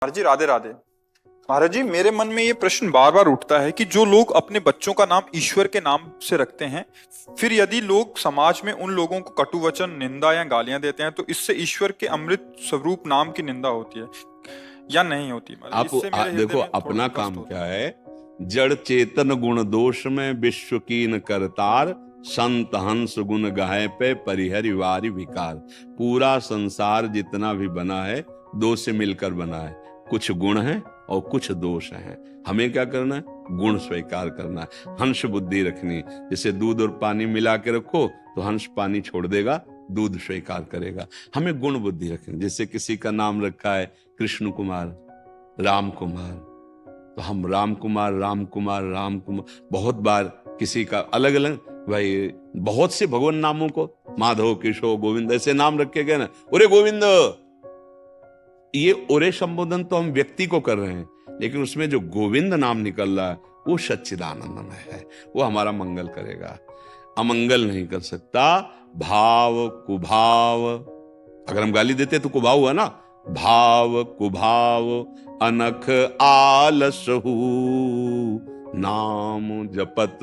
महाराज जी राधे राधे। महाराज जी मेरे मन में ये प्रश्न बार बार उठता है कि जो लोग अपने बच्चों का नाम ईश्वर के नाम से रखते हैं, फिर यदि लोग समाज में उन लोगों को कटु वचन, निंदा या गालियां देते हैं तो इससे ईश्वर के अमृत स्वरूप नाम की निंदा होती है या नहीं होती? महाराज इससे मेरे हृदय देखो में थोड़ा अपना कष्ट काम होता क्या है। जड़ चेतन गुण दोष में विश्व कीन करतार, संत हंस गुण गाए पे परिहरि वारि विकार। पूरा संसार जितना भी बना है दो से मिलकर बना है। कुछ गुण है और कुछ दोष है। हमें क्या करना है? गुण स्वीकार करना है, हंस बुद्धि रखनी। जैसे दूध और पानी मिला के रखो तो हंस पानी छोड़ देगा, दूध स्वीकार करेगा। हमें गुण बुद्धि रखनी। जैसे किसी का नाम रखा है कृष्ण कुमार, राम कुमार, तो हम राम कुमार राम कुमार राम कुमार। बहुत बार किसी का अलग अलग, भाई बहुत से भगवान नामों को माधव, केशव, गोविंद ऐसे नाम रखे गए ना। अरे गोविंद, ये ओरे संबोधन तो हम व्यक्ति को कर रहे हैं, लेकिन उसमें जो गोविंद नाम निकल रहा है वो सच्चिदानंदमय है। वो हमारा मंगल करेगा, अमंगल नहीं कर सकता। भाव कुभाव, अगर हम गाली देते तो कुभाव हुआ ना। भाव कुभाव अनख आलसहु, नाम जपत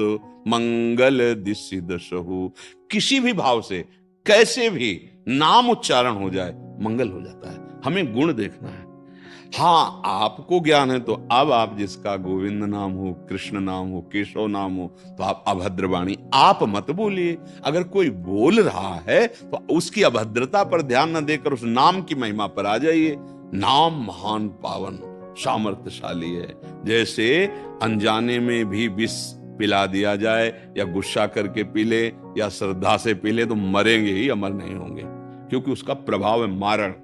मंगल दिसि दसहु। किसी भी भाव से कैसे भी नाम उच्चारण हो जाए मंगल हो जाता है। हमें गुण देखना है। हाँ, आपको ज्ञान है तो अब आप जिसका गोविंद नाम हो, कृष्ण नाम हो, केशव नाम हो, तो आप अभद्रवाणी आप मत बोलिए। अगर कोई बोल रहा है तो उसकी अभद्रता पर ध्यान न देकर उस नाम की महिमा पर आ जाइए। नाम महान पावन सामर्थ्यशाली है। जैसे अनजाने में भी विष पिला दिया जाए या गुस्सा करके पी ले या श्रद्धा से पी ले तो मरेंगे ही, अमर नहीं होंगे, क्योंकि उसका प्रभाव है मारण।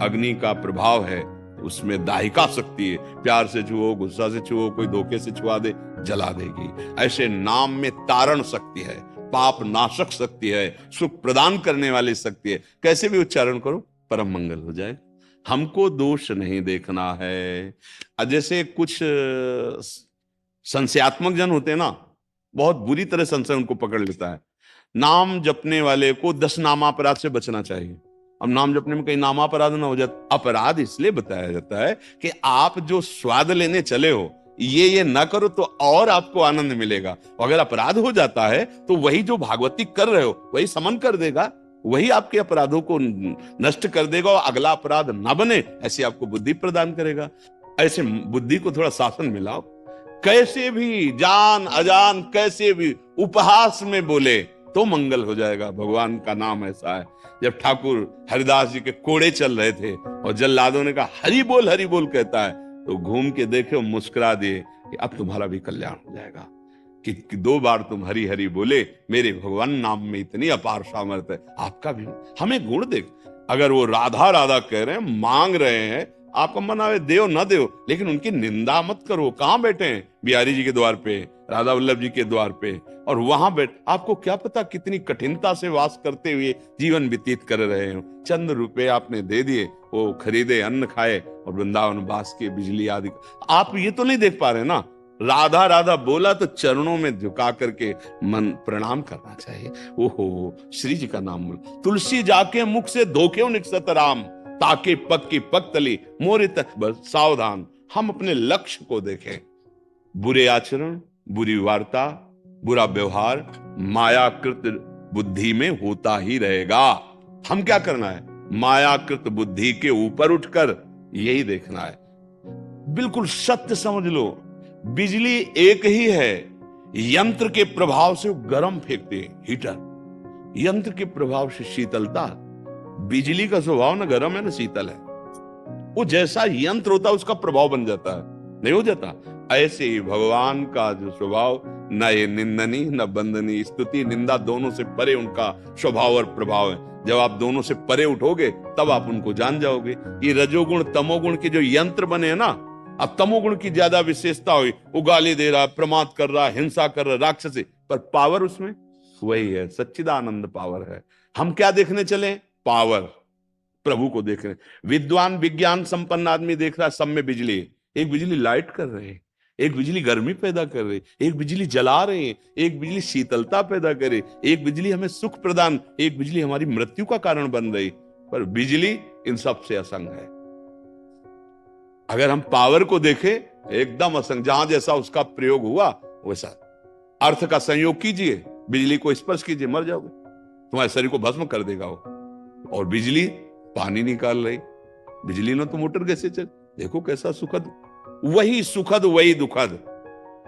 अग्नि का प्रभाव है, उसमें दाहिका शक्ति है। प्यार से छुओ, गुस्सा से छुओ, कोई धोखे से छुआ दे, जला देगी। ऐसे नाम में तारण शक्ति है, पाप नाशक शक्ति है, सुख प्रदान करने वाली शक्ति है। कैसे भी उच्चारण करो परम मंगल हो जाए। हमको दोष नहीं देखना है। जैसे कुछ संशयात्मक जन होते हैं ना, बहुत बुरी तरह संशय उनको पकड़ लेता है। नाम जपने वाले को 10 नामापराध से बचना चाहिए। अब नाम जपने में कहीं नामापराध ना हो जाए। अपराध इसलिए बताया जाता है कि आप जो स्वाद लेने चले हो ये ना करो तो और आपको आनंद मिलेगा। अगर अपराध हो जाता है तो वही जो भागवती कर रहे हो वही समन कर देगा, वही आपके अपराधों को नष्ट कर देगा और अगला अपराध ना बने ऐसी आपको बुद्धि प्रदान करेगा। ऐसे बुद्धि को थोड़ा शासन में लाओ। कैसे भी जान अजान कैसे भी उपहास में बोले तो मंगल हो जाएगा। भगवान का नाम ऐसा है। जब ठाकुर हरिदास जी के कोड़े चल रहे थे और जल्लादों ने कहा हरि बोल कहता है, तो घूम के देखे और मुस्कुरा दिए कि अब तुम्हारा भी कल्याण हो जाएगा। कि 2 बार तुम हरि हरि बोले, मेरे भगवान नाम में इतनी अपार सामर्थ्य है, आपका भी। हमें गुण देख। अगर वो राधा राधा कह रहे हैं, मांग रहे हैं, आपका मन आवे देव ना देव, लेकिन उनकी निंदा मत करो। कहां बैठे हैं? बिहारी जी के द्वार पे, राधा वल्लभ जी के द्वार पे, और वहां बैठ आपको क्या पता कितनी कठिनता से वास करते हुए जीवन व्यतीत कर रहे हो। चंद रुपए आपने दे दिए, वो खरीदे, अन्न खाए और वृंदावन वास के बिजली आदि। आप ये तो नहीं देख पा रहे ना। राधा राधा बोला तो चरणों में झुका करके मन प्रणाम करना चाहिए। ओहो, श्री जी का नाम बोलो। तुलसी जाके मुख से धोखे निकसत राम, ताके पग की पग तली मोरे तक। बस सावधान, हम अपने लक्ष्य को देखें। बुरे आचरण, बुरी वार्ता, बुरा व्यवहार मायाकृत बुद्धि में होता ही रहेगा। हम क्या करना है? मायाकृत बुद्धि के ऊपर उठकर यही देखना है। बिल्कुल सत्य समझ लो। बिजली एक ही है, यंत्र के प्रभाव से गर्म फेंकते हैं, हीटर। यंत्र के प्रभाव से शीतलता। बिजली का स्वभाव ना गर्म है ना शीतल है। वो जैसा यंत्र होता है उसका प्रभाव बन जाता है, नहीं हो जाता? ऐसे ही भगवान का जो स्वभाव, न ये निंदनी न बंदनी, स्तुति निंदा दोनों से परे उनका स्वभाव और प्रभाव है। जब आप दोनों से परे उठोगे तब आप उनको जान जाओगे। ये रजोगुण तमोगुण के जो यंत्र बने हैं ना, अब तमोगुण की ज्यादा विशेषता हुई, वो गाली दे रहा, प्रमाद कर रहा, हिंसा कर रहा, राक्षसी, पर पावर उसमें वही है, सच्चिदानंद पावर है। हम क्या देखने चले? पावर, प्रभु को देख रहे। विद्वान विज्ञान संपन्न आदमी देख रहा है सब में बिजली। एक बिजली लाइट कर रहे हैं, एक बिजली गर्मी पैदा कर रही, एक बिजली जला रहे हैं, एक बिजली शीतलता पैदा करे, एक बिजली हमें सुख प्रदान, एक बिजली हमारी मृत्यु का कारण बन रही। पर बिजली इन सब से असंग है। अगर हम पावर को देखें, एकदम असंग, जहां जैसा उसका प्रयोग हुआ वैसा। अर्थ का संयोग कीजिए, बिजली को स्पर्श कीजिए, मर जाओगे, तुम्हारे शरीर को भस्म कर देगा वो। और बिजली पानी निकाल रही, बिजली ने तो मोटर कैसे चल, देखो कैसा सुखद, वही सुखद वही दुखद,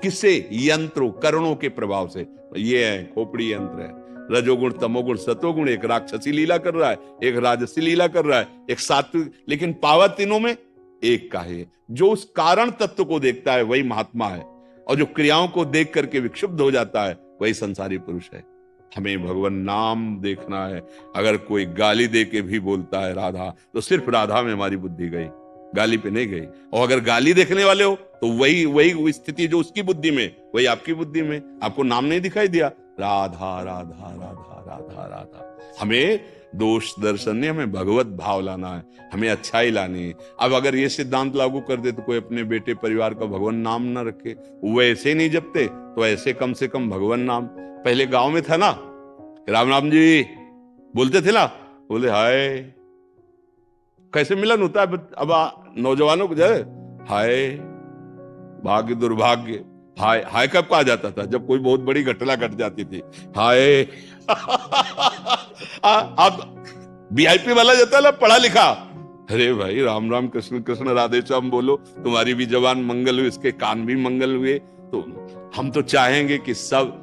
किससे? यंत्रों करणों के प्रभाव से। ये है खोपड़ी यंत्र है, रजोगुण तमोगुण सतोगुण, एक राक्षसी लीला कर रहा है, एक राजसी लीला कर रहा है, एक सात्विक, लेकिन पावर तीनों में एक का है। जो उस कारण तत्व को देखता है वही महात्मा है, और जो क्रियाओं को देख करके विक्षुब्ध हो जाता है वही संसारी पुरुष है। हमें भगवान नाम देखना है। अगर कोई गाली दे के भी बोलता है राधा, तो सिर्फ राधा में हमारी बुद्धि गई, गाली पे नहीं गई। और अगर गाली देखने वाले हो तो वही स्थिति जो उसकी बुद्धि में, वही आपकी बुद्धि में। आपको नाम नहीं दिखाई दिया, राधा राधा राधा राधा राधा। हमें दोष दर्शन नहीं, हमें भगवत भाव लाना है, हमें अच्छाई लानी है। अब अगर ये सिद्धांत लागू कर दे तो कोई अपने बेटे परिवार का भगवान नाम ना रखे, वो ऐसे नहीं जपते तो ऐसे कम से कम भगवान नाम। पहले गांव में था ना, राम राम जी बोलते थे ना, बोले हाय, कैसे मिलन होता है अब नौजवानों को, जाए हाय भाग्य दुर्भाग्य, हाय हाय कब कहा जाता था? जब कोई बहुत बड़ी घटना घट जाती थी, हाय। अब वीआईपी वाला जाता है ना, पढ़ा लिखा, अरे भाई राम राम कृष्ण कृष्ण राधे श्याम बोलो, तुम्हारी भी जबान मंगल हुई, इसके कान भी मंगल हुए। तो हम तो चाहेंगे कि सब,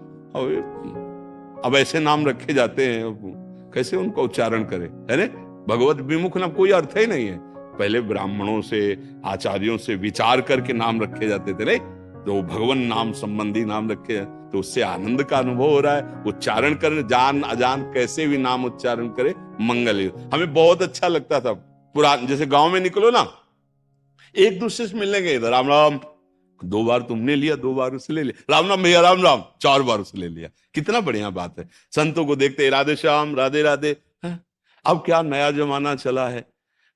अब ऐसे नाम रखे जाते हैं, कैसे उनका उच्चारण करें, है ना? भगवत विमुख नाम कोई अर्थ ही नहीं है। पहले ब्राह्मणों से, आचार्यों से विचार करके नाम रखे जाते थे, नहीं तो भगवान नाम संबंधी नाम रखे, तो उससे आनंद का अनुभव हो रहा है। उच्चारण कर, जान अजान कैसे भी नाम उच्चारण करे, मंगल। हमें बहुत अच्छा लगता था पुरान, जैसे गांव में निकलो ना, एक दूसरे से मिलने गए, राम राम, 2 बार तुमने लिया, 2 बार उसने ले लिया, राम राम भैया राम राम, 4 बार उसने ले लिया। कितना बढ़िया बात है। संतों को देखते राधे श्याम राधे राधे। अब क्या नया जमाना चला है,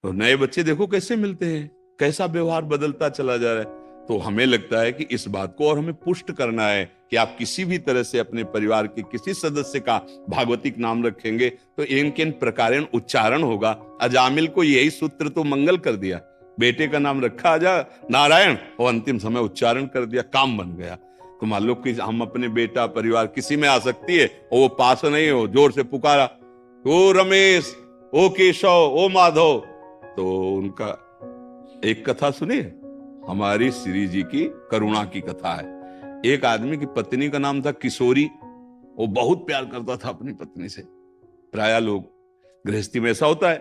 तो नए बच्चे देखो कैसे मिलते हैं, कैसा व्यवहार बदलता चला जा रहा है। तो हमें लगता है कि इस बात को और हमें पुष्ट करना है कि आप किसी भी तरह से अपने परिवार के किसी सदस्य का भागवतिक नाम रखेंगे तो इनके प्रकारेण उच्चारण होगा। अजामिल को यही सूत्र तो मंगल कर दिया, बेटे का नाम रखा आजा नारायण, और अंतिम समय उच्चारण कर दिया, काम बन गया। तो मान लो कि हम अपने बेटा परिवार किसी में आ सकती है और वो पास नहीं हो, जोर से पुकारा, ओ रमेश, ओ केशव, ओ माधव, तो उनका एक कथा सुनिए, हमारी श्री जी की करुणा की कथा है। एक आदमी की पत्नी का नाम था किशोरी, वो बहुत प्यार करता था अपनी पत्नी से। प्राय लोग गृहस्थी में ऐसा होता है।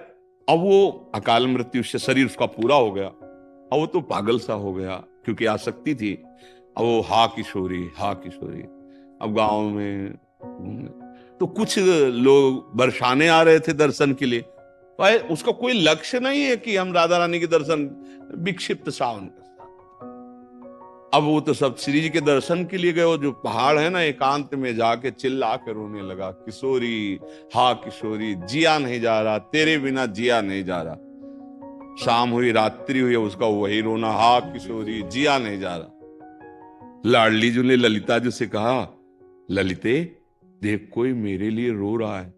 अब वो अकाल मृत्यु से शरीर उसका पूरा हो गया, अब वो तो पागल सा हो गया क्योंकि आसक्ति थी। अब वो हा किशोरी हा किशोरी। अब गांव में तो कुछ लोग बरसाने आ रहे थे दर्शन के लिए, भाई उसका कोई लक्ष्य नहीं है कि हम राधा रानी के दर्शन, विक्षिप्त सावन। अब वो तो सब श्री जी के दर्शन के लिए गए, वो जो पहाड़ है ना, एकांत में जाके चिल्ला कर रोने लगा, किशोरी हा किशोरी, जिया नहीं जा रहा, तेरे बिना जिया नहीं जा रहा। शाम हुई रात्रि हुई, उसका वही रोना, हा किशोरी जिया नहीं जा रहा। लाडली जी ने ललिता जी से कहा, ललिते देख कोई मेरे लिए रो रहा है।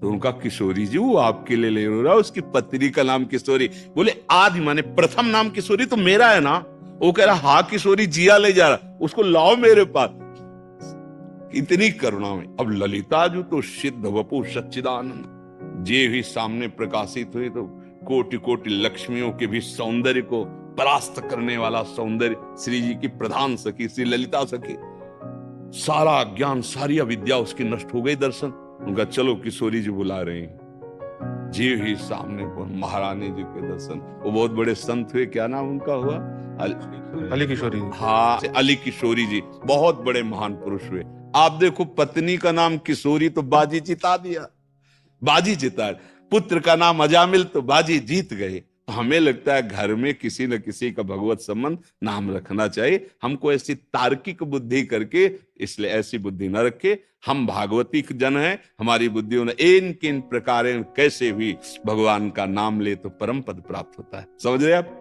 तो उनका किशोरी जी वो आपके लिए रो रहा है, उसकी पत्नी का नाम किशोरी। बोले आदि माने प्रथम नाम किशोरी तो मेरा है ना। वो कह रहा हा किशोरी जिया ले जा रहा, उसको लाओ मेरे पास। इतनी करुणा में अब ललिता जी तो सिद्ध वपु सच्चिदानंद जे भी सामने प्रकाशित हुई, तो कोटि कोटि लक्ष्मियों के भी सौंदर्य को परास्त करने वाला सौंदर्य श्री जी की प्रधान सखी श्री ललिता सखी। सारा ज्ञान सारी अविद्या उसकी नष्ट हो गई। दर्शन उनका, चलो किशोरी जी बुला रहे हैं। जी ही सामने को महारानी जी के दर्शन। वो बहुत बड़े संत हुए, क्या नाम उनका हुआ? अली किशोरी। हाँ, अली किशोरी जी बहुत बड़े महान पुरुष हुए। आप देखो पत्नी का नाम किशोरी तो बाजी जिता दिया, बाजी जिता। पुत्र का नाम अजामिल तो बाजी जीत गए। हमें लगता है घर में किसी न किसी का भगवत संबंध नाम रखना चाहिए। हमको ऐसी तार्किक बुद्धि करके, इसलिए ऐसी बुद्धि न रखे। हम भागवती जन हैं, हमारी बुद्धियों ने इन किन प्रकार कैसे भी भगवान का नाम ले तो परम पद प्राप्त होता है। समझ रहे आप?